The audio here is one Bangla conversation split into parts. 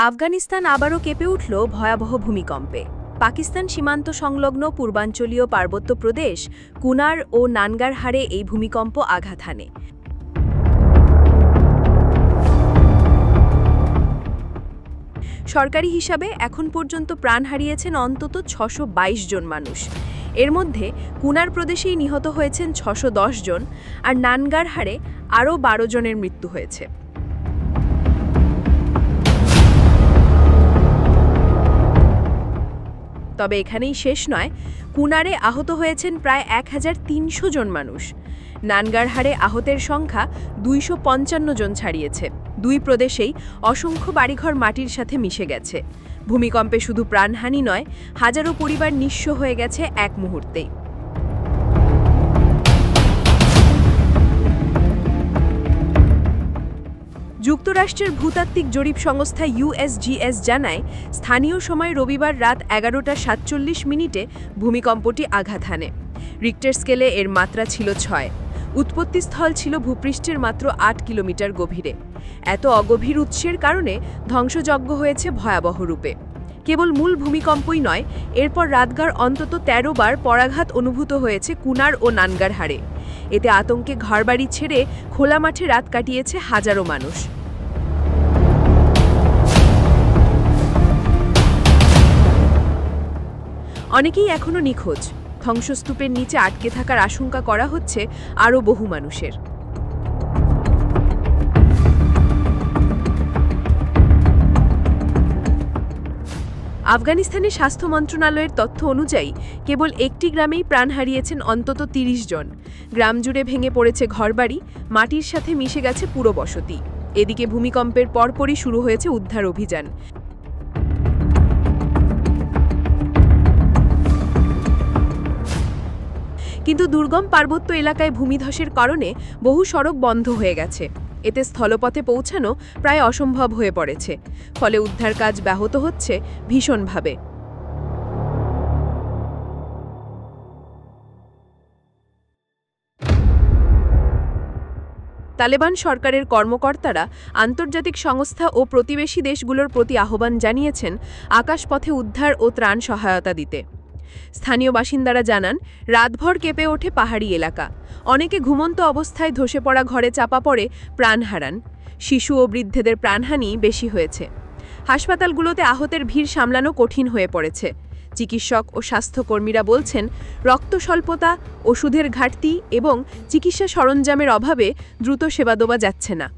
আফগানিস্তান আবারও কেঁপে উঠল ভয়াবহ ভূমিকম্পে। পাকিস্তান সীমান্ত সংলগ্ন পূর্বাঞ্চলীয় পার্বত্য প্রদেশ কুনার ও নানগারহারে এই ভূমিকম্প আঘাত হানে। সরকারি হিসাবে এখন পর্যন্ত প্রাণ হারিয়েছেন অন্তত ৬২২ জন মানুষ। এর মধ্যে কুনার প্রদেশেই নিহত হয়েছেন ৬১০ জন, আর নানগারহারে আরও ১২ জনের মৃত্যু হয়েছে। তবে এখানেই শেষ নয়, কুনারে আহত হয়েছেন প্রায় ১৩০০ জন মানুষ। নানগারহারে আহতের সংখ্যা ২৫৫ জন ছাড়িয়েছে। দুই প্রদেশেই অসংখ্য বাড়িঘর মাটির সাথে মিশে গেছে। ভূমিকম্পে শুধু প্রাণহানি নয়, হাজারো পরিবার নিঃস্ব হয়ে গেছে এক মুহূর্তেই। যুক্তরাষ্ট্রের ভূতাত্ত্বিক জরিপ সংস্থা USGS জানায়, স্থানীয় সময় রবিবার রাত ১১:৪৭ ভূমিকম্পটি আঘাত হানে। রিক্টার স্কেলে এর মাত্রা ছিল ৬। উৎপত্তিস্থল ছিল ভূপৃষ্ঠের মাত্র ৮ কিলোমিটার গভীরে। এত অগভীর উৎসের কারণে ধ্বংসযজ্ঞ হয়েছে ভয়াবহ রূপে। কেবল মূল ভূমিকম্পই নয়, এরপর রাতগার অন্তত ১৩ বার পরাঘাত অনুভূত হয়েছে কুনার ও নানগারহারে। এতে আতঙ্কে ঘরবাড়ি ছেড়ে খোলা মাঠে রাত কাটিয়েছে হাজারো মানুষ। অনেকেই এখনও নিখোঁজ। ধ্বংসস্তূপের নিচে আটকে থাকার আশঙ্কা করা হচ্ছে আরও বহু মানুষের। আফগানিস্তানের স্বাস্থ্য মন্ত্রণালয়ের তথ্য অনুযায়ী কেবল একটি গ্রামেই প্রাণ হারিয়েছেন অন্তত ৩০ জন। গ্রাম জুড়ে ভেঙে পড়েছে ঘরবাড়ি, মাটির সাথে মিশে গেছে পুরো বসতি। এদিকে ভূমিকম্পের পরপরই শুরু হয়েছে উদ্ধার অভিযান। কিন্তু দুর্গম পার্বত্য এলাকায় ভূমিধসের কারণে বহু সড়ক বন্ধ হয়ে গেছে। এতে স্থলপথে পৌঁছানো প্রায় অসম্ভব হয়ে পড়েছে। ফলে উদ্ধার কাজ ব্যাহত হচ্ছে ভীষণভাবে। তালেবান সরকারের কর্মকর্তারা আন্তর্জাতিক সংস্থা ও প্রতিবেশী দেশগুলোর প্রতি আহ্বান জানিয়েছেন আকাশপথে উদ্ধার ও ত্রাণ সহায়তা দিতে। স্থানীয় বাসিন্দারা জানান, রাতভর কেঁপে ওঠে পাহাড়ি এলাকা। অনেকে ঘুমন্ত অবস্থায় ধসে পড়া ঘরে চাপা পড়ে প্রাণ হারান। শিশু ও বৃদ্ধেদের প্রাণহানি বেশি হয়েছে। হাসপাতালগুলোতে আহতের ভিড় সামলানো কঠিন হয়ে পড়েছে। চিকিৎসক ও স্বাস্থ্যকর্মীরা বলছেন, রক্ত স্বল্পতা, ওষুধের ঘাটতি এবং চিকিৎসা সরঞ্জামের অভাবে দ্রুত সেবা দেওয়া যাচ্ছে না।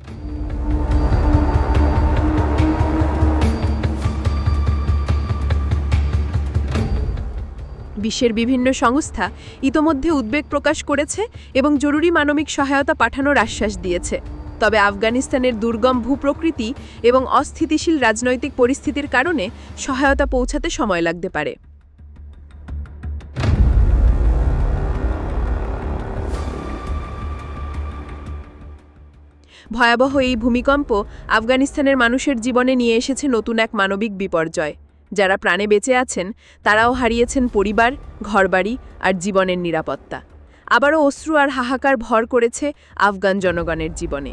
বিশ্বের বিভিন্ন সংস্থা ইতোমধ্যে উদ্বেগ প্রকাশ করেছে এবং জরুরি মানবিক সহায়তা পাঠানোর আশ্বাস দিয়েছে। তবে আফগানিস্তানের দুর্গম ভূপ্রকৃতি এবং অস্থিতিশীল রাজনৈতিক পরিস্থিতির কারণে সহায়তা পৌঁছাতে সময় লাগতে পারে। ভয়াবহ এই ভূমিকম্প আফগানিস্তানের মানুষের জীবনে নিয়ে এসেছে নতুন এক মানবিক বিপর্যয়। যারা প্রাণে বেঁচে আছেন তারাও হারিয়েছেন পরিবার, ঘরবাড়ি আর জীবনের নিরাপত্তা। আবারও অশ্রু আর হাহাকার ভর করেছে আফগান জনগণের জীবনে।